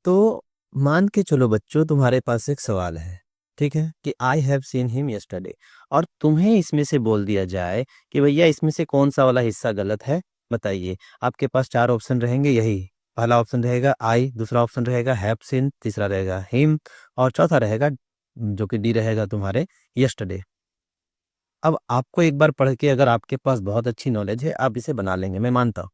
तो मान के चलो बच्चों, तुम्हारे पास एक सवाल है, ठीक है, कि I have seen him yesterday, और तुम्हें इसमें से बोल दिया जाए कि भैया इसमें से कौन सा वाला हिस्सा गलत है, बताइए। आपके पास चार ऑप्शन रहेंगे, यही पहला ऑप्शन रहेगा आई, दूसरा ऑप्शन रहेगा हैव सीन, तीसरा रहेगा हिम, और चौथा रहेगा जो कि डी रहेगा तुम्हारे यस्टरडे। अब आपको एक बार पढ़ के अगर आपके पास बहुत अच्छी नॉलेज है, आप इसे बना लेंगे, मैं मानता हूँ।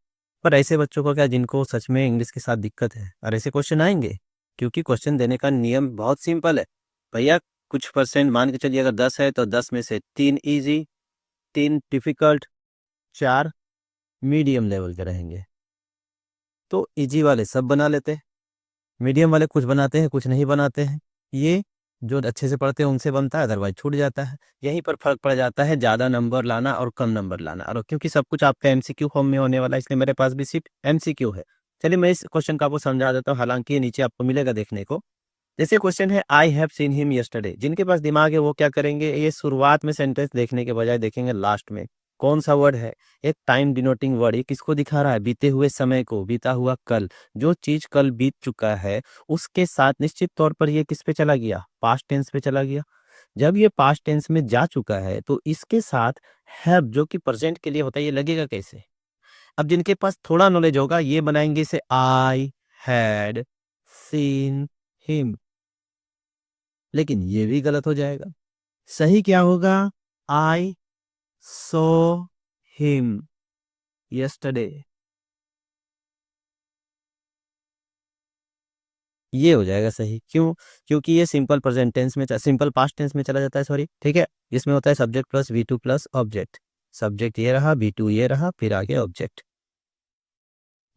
पर ऐसे बच्चों को क्या, जिनको सच में इंग्लिश के साथ दिक्कत है, और ऐसे क्वेश्चन आएंगे, क्योंकि क्वेश्चन देने का नियम बहुत सिंपल है भैया। कुछ परसेंट मान के चलिए, अगर 10 है तो 10 में से 3 इजी, 3 डिफिकल्ट, 4 मीडियम लेवल के रहेंगे। तो इजी वाले सब बना लेते हैं, मीडियम वाले कुछ बनाते हैं कुछ नहीं बनाते हैं। ये जो अच्छे से पढ़ते हैं उनसे बनता है, अदरवाइज छूट जाता है। यहीं पर फर्क पड़ जाता है, ज़्यादा नंबर लाना और कम नंबर लाना। और क्योंकि सब कुछ आपका एमसीक्यू फॉर्म में होने वाला है, इसलिए मेरे पास भी सिर्फ एमसीक्यू है। चलिए मैं इस क्वेश्चन का आपको समझा देता हूँ, हालांकि ये नीचे आपको मिलेगा देखने को। जैसे क्वेश्चन है I have seen him yesterday, जिनके पास दिमाग है वो क्या करेंगे, ये शुरुआत में सेंटेंस देखने के बजाय देखेंगे लास्ट में कौन सा वर्ड है। एक टाइम डिनोटिंग वर्ड, ये किसको दिखा रहा है, बीते हुए समय को, बीता हुआ कल। जो चीज कल बीत चुका है उसके साथ निश्चित तौर पर ये किस पे चला गया, पास्ट टेंस पे चला गया। जब ये पास्ट टेंस में जा चुका है तो इसके साथ हैव जो कि प्रेजेंट के लिए होता है, ये लगेगा कैसे। अब जिनके पास थोड़ा नॉलेज होगा ये बनाएंगे इसे आई हैड सीन हिम, लेकिन ये भी गलत हो जाएगा। सही क्या होगा, आई सो हिम यस्टरडे, ये हो जाएगा सही। क्यों, क्योंकि ये सिंपल प्रेजेंट टेंस में, सिंपल पास्ट टेंस में चला जाता है, सॉरी, ठीक है। इसमें होता है subject plus V two plus object. Subject ये रहा, वी टू ये रहा, फिर आगे ऑब्जेक्ट।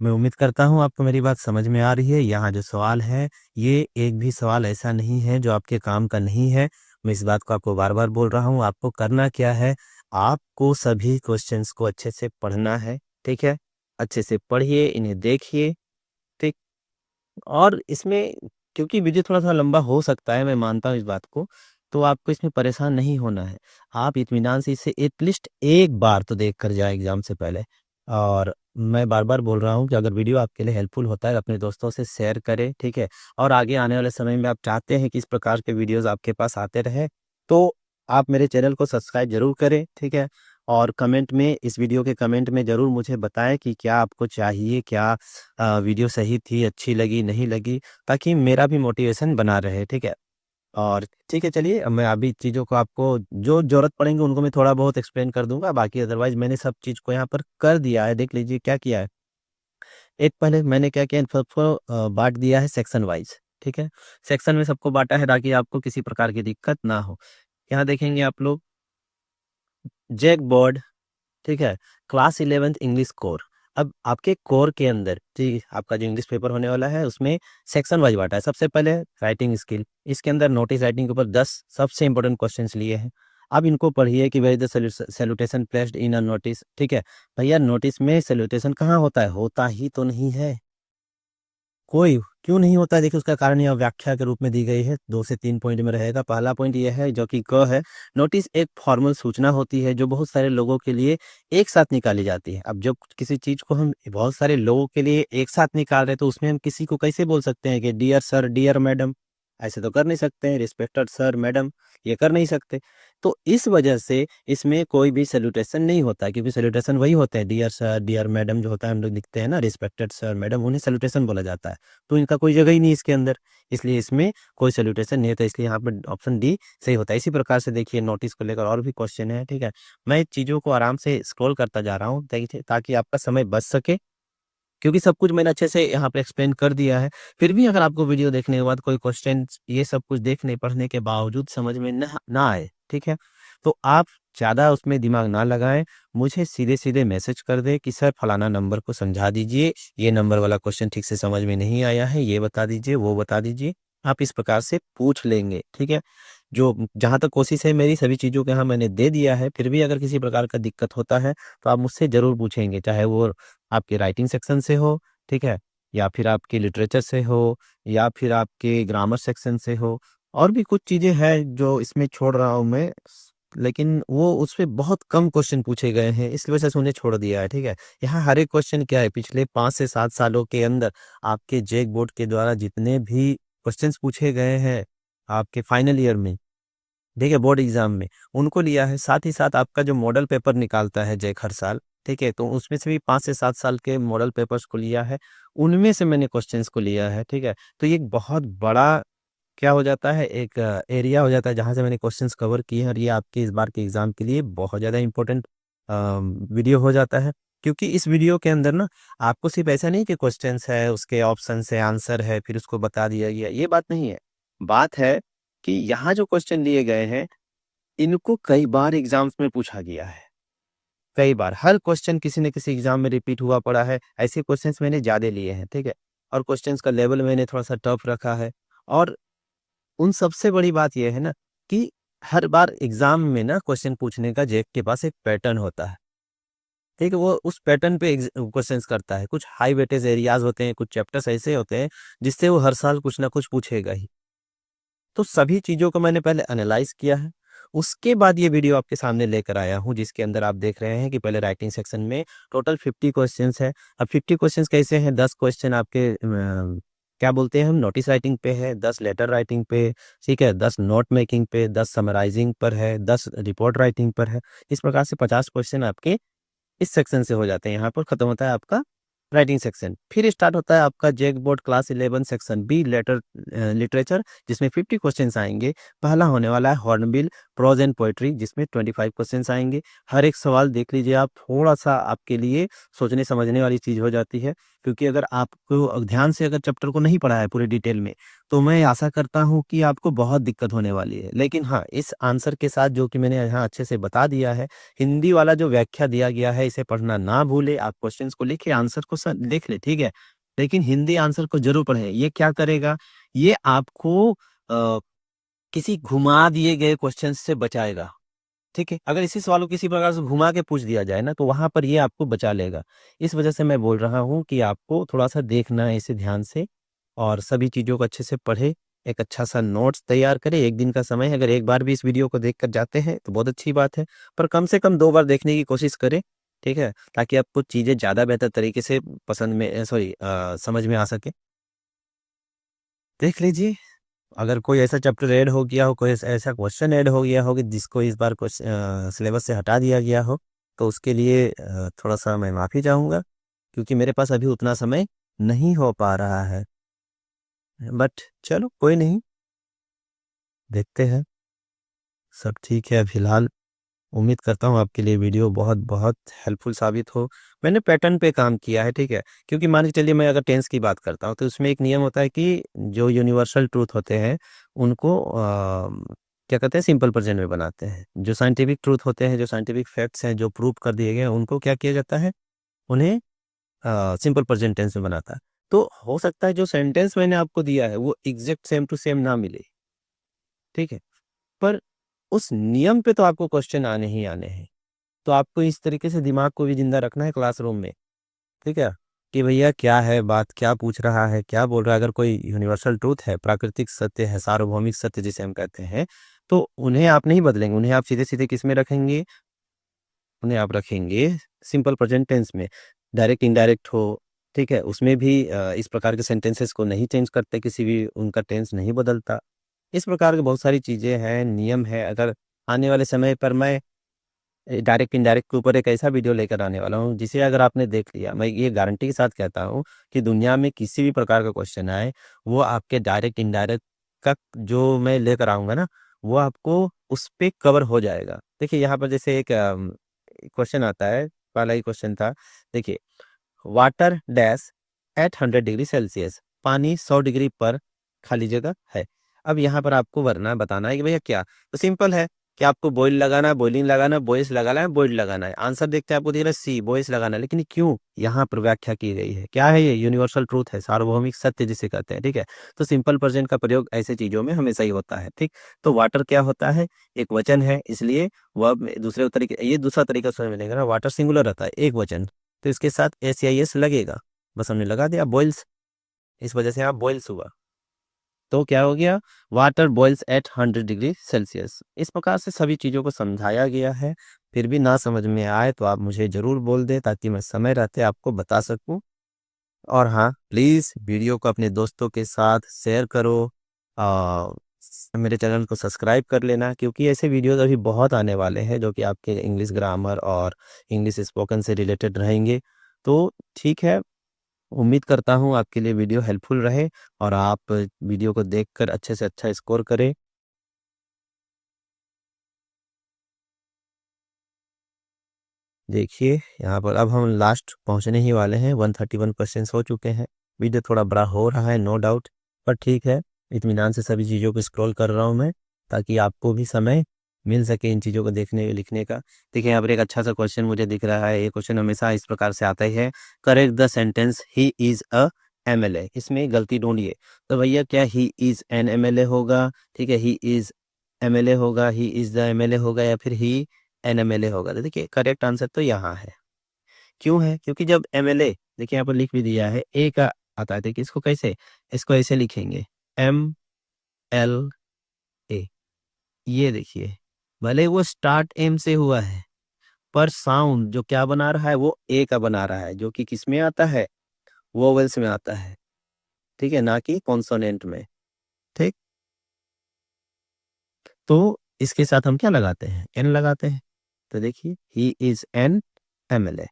मैं उम्मीद करता हूँ आपको मेरी बात समझ में आ रही है। यहाँ जो सवाल है, ये एक भी सवाल ऐसा नहीं है जो आपके काम का नहीं है। मैं इस बात को आपको बार बार बोल रहा हूँ। आपको करना क्या है, आपको सभी क्वेश्चंस को अच्छे से पढ़ना है, ठीक है। अच्छे से पढ़िए, इन्हें देखिए, ठीक। और इसमें क्योंकि वीडियो थोड़ा सा लंबा हो सकता है, मैं मानता हूँ इस बात को, तो आपको इसमें परेशान नहीं होना है। आप इत्मीनान से इसे एटलीस्ट एक बार तो देख कर जाए एग्जाम से पहले। और मैं बार बार बोल रहा हूँ कि अगर वीडियो आपके लिए हेल्पफुल होता है, अपने दोस्तों से शेयर करें, ठीक है। और आगे आने वाले समय में आप चाहते हैं कि इस प्रकार के वीडियोस आपके पास आते रहे, तो आप मेरे चैनल को सब्सक्राइब जरूर करें, ठीक है। और कमेंट में, इस वीडियो के कमेंट में ज़रूर मुझे बताएं कि क्या आपको चाहिए, क्या वीडियो सही थी, अच्छी लगी, नहीं लगी, ताकि मेरा भी मोटिवेशन बना रहे, ठीक है। और ठीक है, चलिए अब मैं अभी चीज़ों को आपको जो ज़रूरत पड़ेंगे उनको मैं थोड़ा बहुत एक्सप्लेन कर दूंगा, बाकी अदरवाइज मैंने सब चीज़ को यहाँ पर कर दिया है। देख लीजिए क्या किया है। एक पहले मैंने क्या किया, इन सबको बांट दिया है सेक्शन वाइज, ठीक है। सेक्शन में सबको बांटा है ताकि आपको किसी प्रकार की दिक्कत ना हो। यहाँ देखेंगे आप लोग, जैक बोर्ड, ठीक है, क्लास 11th इंग्लिश कोर। अब आपके कोर के अंदर, ठीक, आपका जो इंग्लिश पेपर होने वाला है उसमें सेक्शन वाइज बांटा है। सबसे पहले राइटिंग स्किल, इसके अंदर नोटिस राइटिंग के ऊपर 10 सबसे इंपॉर्टेंट क्वेश्चंस लिए हैं। अब इनको पढ़िए कि where the salutation placed in a notice, ठीक है। भैया नोटिस में सैल्यूटेशन कहाँ होता है, होता ही तो नहीं है कोई। क्यों नहीं होता है, देखिए उसका कारण यह व्याख्या के रूप में दी गई है, 2 से 3 पॉइंट में रहेगा। पहला पॉइंट यह है जो कि क है, नोटिस एक फॉर्मल सूचना होती है जो बहुत सारे लोगों के लिए एक साथ निकाली जाती है। अब जब किसी चीज को हम बहुत सारे लोगों के लिए एक साथ निकाल रहे हैं तो उसमें हम किसी को कैसे बोल सकते हैं कि डियर सर, डियर मैडम, ऐसे तो कर नहीं सकते हैं, रिस्पेक्टेड सर मैडम, ये कर नहीं सकते। तो इस वजह से इसमें कोई भी सैल्यूटेशन नहीं होता है, क्योंकि सैल्यूटेशन वही होते हैं, डियर सर, डियर मैडम जो होता है हम लोग लिखते हैं ना, रिस्पेक्टेड सर मैडम, उन्हें सैल्यूटेशन बोला जाता है। तो इनका कोई जगह ही नहीं इसके अंदर, इसलिए इसमें कोई सैल्यूटेशन नहीं होता, इसलिए यहाँ पर ऑप्शन डी सही होता है। इसी प्रकार से देखिए नोटिस को लेकर और भी क्वेश्चन है, ठीक है। मैं चीज़ों को आराम से स्क्रॉल करता जा रहा हूँ ताकि आपका समय बच सके, क्योंकि सब कुछ मैंने अच्छे से यहाँ पे एक्सप्लेन कर दिया है। फिर भी अगर आपको वीडियो देखने के बाद कोई क्वेश्चन, ये सब कुछ देखने पढ़ने के बावजूद समझ में ना आए, ठीक है, तो आप ज़्यादा उसमें दिमाग ना लगाएं, मुझे सीधे सीधे मैसेज कर दें कि सर फलाना नंबर को समझा दीजिए, ये नंबर वाला क्वेश्चन ठीक से समझ में नहीं आया है, ये बता दीजिए, वो बता दीजिए। आप इस प्रकार से पूछ लेंगे, ठीक है। जो जहाँ तक कोशिश है मेरी, सभी चीज़ों के यहाँ मैंने दे दिया है। फिर भी अगर किसी प्रकार का दिक्कत होता है तो आप मुझसे ज़रूर पूछेंगे, चाहे वो आपके राइटिंग सेक्शन से हो, ठीक है, या फिर आपके लिटरेचर से हो, या फिर आपके ग्रामर सेक्शन से हो। और भी कुछ चीज़ें हैं जो इसमें छोड़ रहा हूँ मैं, लेकिन वो उस पे बहुत कम क्वेश्चन पूछे गए हैं, इस वजह से उन्हें छोड़ दिया है। ठीक है, यहाँ हर एक क्वेश्चन क्या है, पिछले 5 से 7 सालों के अंदर आपके जेक बोर्ड के द्वारा जितने भी क्वेश्चंस पूछे गए हैं आपके फाइनल ईयर में, ठीक है, बोर्ड एग्जाम में, उनको लिया है। साथ ही साथ आपका जो मॉडल पेपर निकालता है जेक हर साल, ठीक है, तो उसमें से भी 5 से 7 साल के मॉडल पेपर्स को लिया है, उनमें से मैंने क्वेश्चंस को लिया है। ठीक है, तो ये एक बहुत बड़ा क्या हो जाता है, एक एरिया हो जाता है जहाँ से मैंने क्वेश्चंस कवर किए हैं, और ये आपके इस बार के एग्जाम के लिए बहुत ज़्यादा इंपॉर्टेंट वीडियो हो जाता है। क्योंकि इस वीडियो के अंदर ना आपको सिर्फ ऐसा नहीं कि क्वेश्चंस है, उसके ऑप्शंस है, आंसर है, फिर उसको बता दिया गया, ये बात नहीं है। बात है कि यहाँ जो क्वेश्चन लिए गए हैं, इनको कई बार एग्जाम्स में पूछा गया है, कई बार हर क्वेश्चन किसी न किसी एग्जाम में रिपीट हुआ पड़ा है। ऐसे क्वेश्चंस मैंने ज़्यादा लिए हैं, ठीक है, और क्वेश्चंस का लेवल मैंने थोड़ा सा टफ रखा है। और उन सबसे बड़ी बात यह है ना कि हर बार एग्जाम में ना क्वेश्चन पूछने का जेक के पास एक पैटर्न होता है, ठीक है, वो उस पैटर्न पे क्वेश्चंस करता है। कुछ हाई वेटेज एरियाज होते हैं, कुछ चैप्टर्स ऐसे होते हैं जिससे वो हर साल कुछ ना कुछ पूछेगा ही। तो सभी चीज़ों को मैंने पहले एनालाइज किया है, उसके बाद ये वीडियो आपके सामने लेकर आया हूँ, जिसके अंदर आप देख रहे हैं कि पहले राइटिंग सेक्शन में टोटल 50 क्वेश्चंस है। अब 50 क्वेश्चंस कैसे हैं, 10 क्वेश्चन आपके क्या बोलते हैं हम, नोटिस राइटिंग पे है, 10 लेटर राइटिंग पे, ठीक है, 10 नोट मेकिंग पे, 10 समराइजिंग पर है, 10 रिपोर्ट राइटिंग पर है। इस प्रकार से 50 क्वेश्चन आपके इस सेक्शन से हो जाते हैं। यहाँ पर खत्म होता है आपका राइटिंग सेक्शन। फिर स्टार्ट होता है आपका JAC board class 11 section B, letter literature, जिसमें 50 क्वेश्चंस आएंगे। पहला होने वाला है हॉर्नबिल प्रोज एंड पोएट्री, जिसमें 25 क्वेश्चंस आएंगे। हर एक सवाल देख लीजिए आप, थोड़ा सा आपके लिए सोचने समझने वाली चीज़ हो जाती है, क्योंकि अगर आपको ध्यान से अगर चैप्टर को नहीं पढ़ा है पूरे डिटेल में, तो मैं आशा करता हूँ कि आपको बहुत दिक्कत होने वाली है। लेकिन हाँ, इस आंसर के साथ जो कि मैंने यहाँ अच्छे से बता दिया है, हिंदी वाला जो व्याख्या दिया गया है, इसे पढ़ना ना भूले। आप क्वेश्चंस को लिखिए, आंसर को लिख ले, ठीक है, लेकिन हिंदी आंसर को जरूर पढ़ें। ये क्या करेगा, ये आपको किसी घुमा दिए गए क्वेश्चन से बचाएगा। ठीक है, अगर इसी सवाल को किसी प्रकार से घुमा के पूछ दिया जाए ना, तो वहां पर ये आपको बचा लेगा। इस वजह से मैं बोल रहा हूँ कि आपको थोड़ा सा देखना है इसे ध्यान से, और सभी चीज़ों को अच्छे से पढ़े, एक अच्छा सा नोट्स तैयार करें। एक दिन का समय है, अगर एक बार भी इस वीडियो को देखकर जाते हैं तो बहुत अच्छी बात है, पर कम से कम 2 बार देखने की कोशिश करें, ठीक है, ताकि आपको चीज़ें ज़्यादा बेहतर तरीके से पसंद में सॉरी समझ में आ सके। देख लीजिए, अगर कोई ऐसा चैप्टर ऐड हो गया हो, कोई ऐसा क्वेश्चन ऐड हो गया हो कि जिसको इस बार सिलेबस से हटा दिया गया हो, तो उसके लिए थोड़ा-सा मैं माफ़ी चाहूँगा, क्योंकि मेरे पास अभी उतना समय नहीं हो पा रहा है। बट चलो कोई नहीं, देखते हैं, सब ठीक है फिलहाल। उम्मीद करता हूँ आपके लिए वीडियो बहुत-बहुत हेल्पफुल साबित हो। मैंने पैटर्न पे काम किया है, ठीक है? क्योंकि मान के चलिए मैं अगर टेंस की बात करता हूँ, तो उसमें एक नियम होता है कि जो यूनिवर्सल ट्रूथ होते हैं, उनको क्या कहते हैं, सिंपल प्रेज़ेंट में बनाते हैं। जो साइंटिफिक ट्रूथ होते हैं, जो साइंटिफिक फैक्ट्स हैं, जो प्रूव कर दिए गए हैं, उनको क्या किया जाता है, उन्हें सिंपल प्रेज़ेंट टेंस में बनाता है। तो हो सकता है जो सेंटेंस मैंने आपको दिया है, वो एग्ज़ैक्ट सेम टू सेम ना मिले, ठीक है? पर उस नियम पे तो आपको क्वेश्चन आने ही आने हैं। तो आपको इस तरीके से दिमाग को भी ज़िंदा रखना है क्लासरूम में, ठीक है? कि भैया क्या है बात, क्या पूछ रहा है, क्या बोल रहा है? अगर कोई यूनिवर्सल ट्रूथ है, प्राकृतिक सत्य है, सार्वभौमिक सत्य जिसे हम कहते हैं, तो उन्हें आप नहीं बदलेंगे, उन्हें आप सीधे-सीधे किसमें रखेंगे? उन्हें आप रखेंगे सिंपल प्रेज़ेंट टेंस में। डायरेक्ट, इनडायरेक्ट हो, ठीक है? उसमें भी इस प्रकार के सेंटेंसेस को नहीं चेंज करते, किसी भी उनका टेंस नहीं बदलता। इस प्रकार की बहुत सारी चीज़ें हैं, नियम है। अगर आने वाले समय पर मैं डायरेक्ट इनडायरेक्ट के ऊपर एक ऐसा वीडियो लेकर आने वाला हूँ, जिसे अगर आपने देख लिया, मैं ये गारंटी के साथ कहता हूँ कि दुनिया में किसी भी प्रकार का क्वेश्चन आए, वो आपके डायरेक्ट इनडायरेक्ट का जो मैं लेकर आऊँगा ना, वो आपको उस पे कवर हो जाएगा। देखिए यहाँ पर जैसे एक क्वेश्चन आता है, पहला ही क्वेश्चन था, देखिए, water dash at 100 degree Celsius, पानी 100 डिग्री पर खाली जगह है। अब यहाँ पर आपको वरना बताना है कि भैया क्या, तो सिंपल है कि आपको बॉयल लगाना है, बॉइलिंग लगाना है, बॉयस लगाना है, बॉइल्ड लगाना है। आंसर देखते हैं, आपको दिख रहा है सी, बॉयस लगाना है। लेकिन क्यों, यहाँ पर व्याख्या की गई है, क्या है ये, यूनिवर्सल ट्रूथ है, सार्वभौमिक सत्य जिसे कहते हैं, ठीक है? तो सिंपल प्रेजेंट का प्रयोग ऐसे चीजों में हमेशा ही होता है, ठीक? तो वाटर क्या होता है, एक वचन है, इसलिए वह दूसरे तरीके, ये दूसरा तरीका समझ में लेगा ना, वाटर सिंगुलर रहता है, एक वचन, तो इसके साथ एस या एस लगेगा, बस हमने लगा दिया बॉइल्स, इस वजह से यहाँ बॉइल्स हुआ। तो क्या हो गया, water boils at 100 degree Celsius. इस प्रकार से सभी चीज़ों को समझाया गया है। फिर भी ना समझ में आए तो आप मुझे ज़रूर बोल दें, ताकि मैं समय रहते आपको बता सकूं। और हाँ, प्लीज़ वीडियो को अपने दोस्तों के साथ शेयर करो। आ, मेरे चैनल को सब्सक्राइब कर लेना, क्योंकि ऐसे वीडियोस अभी बहुत आने वाले हैं जो कि आपके इंग्लिश ग्रामर और इंग्लिश स्पोकन से रिलेटेड रहेंगे। तो ठीक है, उम्मीद करता हूँ आपके लिए वीडियो हेल्पफुल रहे और आप वीडियो को देखकर अच्छे से अच्छा स्कोर करें। देखिए, यहाँ पर अब हम लास्ट पहुँचने ही वाले हैं, 131 क्वेश्चंस हो चुके हैं। वीडियो थोड़ा बड़ा हो रहा है, नो डाउट, पर ठीक है, इत्मीनान से सभी चीज़ों को स्क्रॉल कर रहा हूँ मैं, ताकि आपको भी समय मिल सके इन चीज़ों को देखने लिखने का। देखिए, यहाँ पर एक अच्छा सा क्वेश्चन मुझे दिख रहा है। ये क्वेश्चन हमेशा इस प्रकार से आता ही है, correct the sentence he is a MLA. इसमें गलती ढूंढिए। तो भैया, क्या ही इज़ एन एमएलए होगा? ठीक है, ही इज़ एमएलए होगा, ही इज़ द एमएलए होगा, या फिर ही एनएमएलए होगा? तो देखिए, करेक्ट आंसर तो यहाँ है। क्यों है? क्योंकि जब एमएलए, देखिए यहाँ पर लिख भी दिया है, ए का आता है। देखिए इसको कैसे, इसको ऐसे लिखेंगे, एम एल ए। ये देखिए, भले वो स्टार्ट एम से हुआ है, पर साउंड जो क्या बना रहा है, वो ए का बना रहा है, जो कि किस में आता है, वोवेल्स में आता है। ठीक है, ना कि कॉन्सोनेंट में। ठीक, तो इसके साथ हम क्या लगाते हैं, एन लगाते हैं। तो देखिए, ही इज एन एमएलए।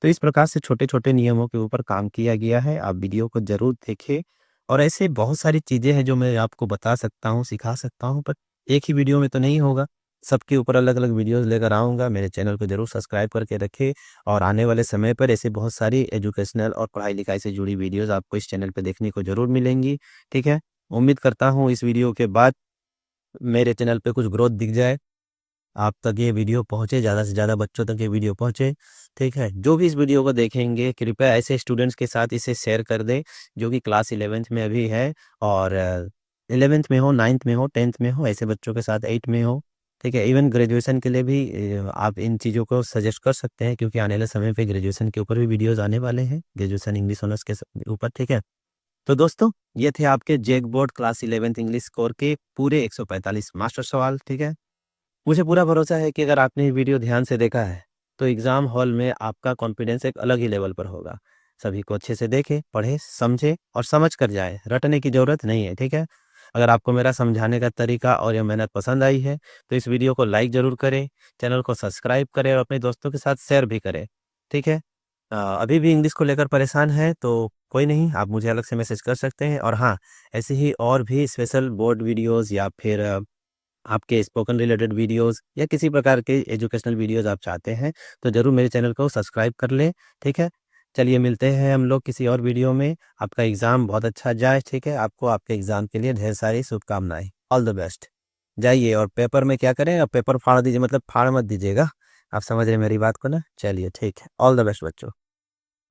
तो इस प्रकार से छोटे छोटे नियमों के ऊपर काम किया गया है। आप वीडियो को जरूर देखें। और ऐसे बहुत सारी चीजें हैं जो मैं आपको बता सकता हूँ, सिखा सकता हूँ, पर एक ही वीडियो में तो नहीं होगा। सबके ऊपर अलग अलग वीडियोस लेकर आऊँगा। मेरे चैनल को जरूर सब्सक्राइब करके रखें। और आने वाले समय पर ऐसे बहुत सारी एजुकेशनल और पढ़ाई लिखाई से जुड़ी वीडियोस आपको इस चैनल पर देखने को जरूर मिलेंगी। ठीक है, उम्मीद करता हूँ इस वीडियो के बाद मेरे चैनल पे कुछ ग्रोथ दिख जाए, आप तक ये वीडियो पहुँचे, ज़्यादा से ज़्यादा बच्चों तक ये वीडियो पहुँचे। ठीक है, जो भी इस वीडियो को देखेंगे, कृपया ऐसे स्टूडेंट्स के साथ इसे शेयर कर दें जो कि क्लास 11th में अभी है, और 11th में हो, 9th में हो, 10th में हो, ऐसे बच्चों के साथ 8 में हो। ठीक है, इवन ग्रेजुएशन के लिए भी आप इन चीज़ों को सजेस्ट कर सकते हैं, क्योंकि आने वाले समय पे ग्रेजुएशन के ऊपर भी वीडियोज़ आने वाले हैं, ग्रेजुएशन इंग्लिश ऑनर्स के ऊपर। ठीक है, तो दोस्तों, ये थे आपके JAC board class 11th English score के पूरे 145 मास्टर सवाल। ठीक है, मुझे पूरा भरोसा है कि अगर आपने ये वीडियो ध्यान से देखा है, तो एग्ज़ाम हॉल में आपका कॉन्फिडेंस एक अलग ही लेवल पर होगा। सभी को अच्छे से देखें, पढ़ें, समझें और समझ कर जाएँ, रटने की ज़रूरत नहीं है। ठीक है? अगर आपको मेरा समझाने का तरीका और ये मेहनत पसंद आई है, तो इस वीडियो को लाइक ज़रूर करें, चैनल को सब्सक्राइब करें और अपने दोस्तों के साथ शेयर भी करें। ठीक है? अभी भी इंग्लिश को लेकर परेशान हैं, तो कोई नहीं, आप मुझे अलग से मैसेज कर सकते हैं। और हाँ, ऐसे ही और भी स्पेशल बोर्ड वीडियोज़ या फिर आपके स्पोकन रिलेटेड वीडियोस या किसी प्रकार के एजुकेशनल वीडियोस आप चाहते हैं, तो ज़रूर मेरे चैनल को सब्सक्राइब कर लें। ठीक है? चलिए, मिलते हैं हम लोग किसी और वीडियो में। आपका एग्ज़ाम बहुत अच्छा जाए। ठीक है? आपको आपके एग्ज़ाम के लिए ढेर सारी शुभकामनाएँ। All the best. जाइए और पेपर में क्या करें, पेपर फाड़ दीजिए, मतलब फाड़ मत दीजिएगा। आप समझ रहे हैं मेरी बात को ना? चलिए, ठीक है। ऑल द बेस्ट बच्चों।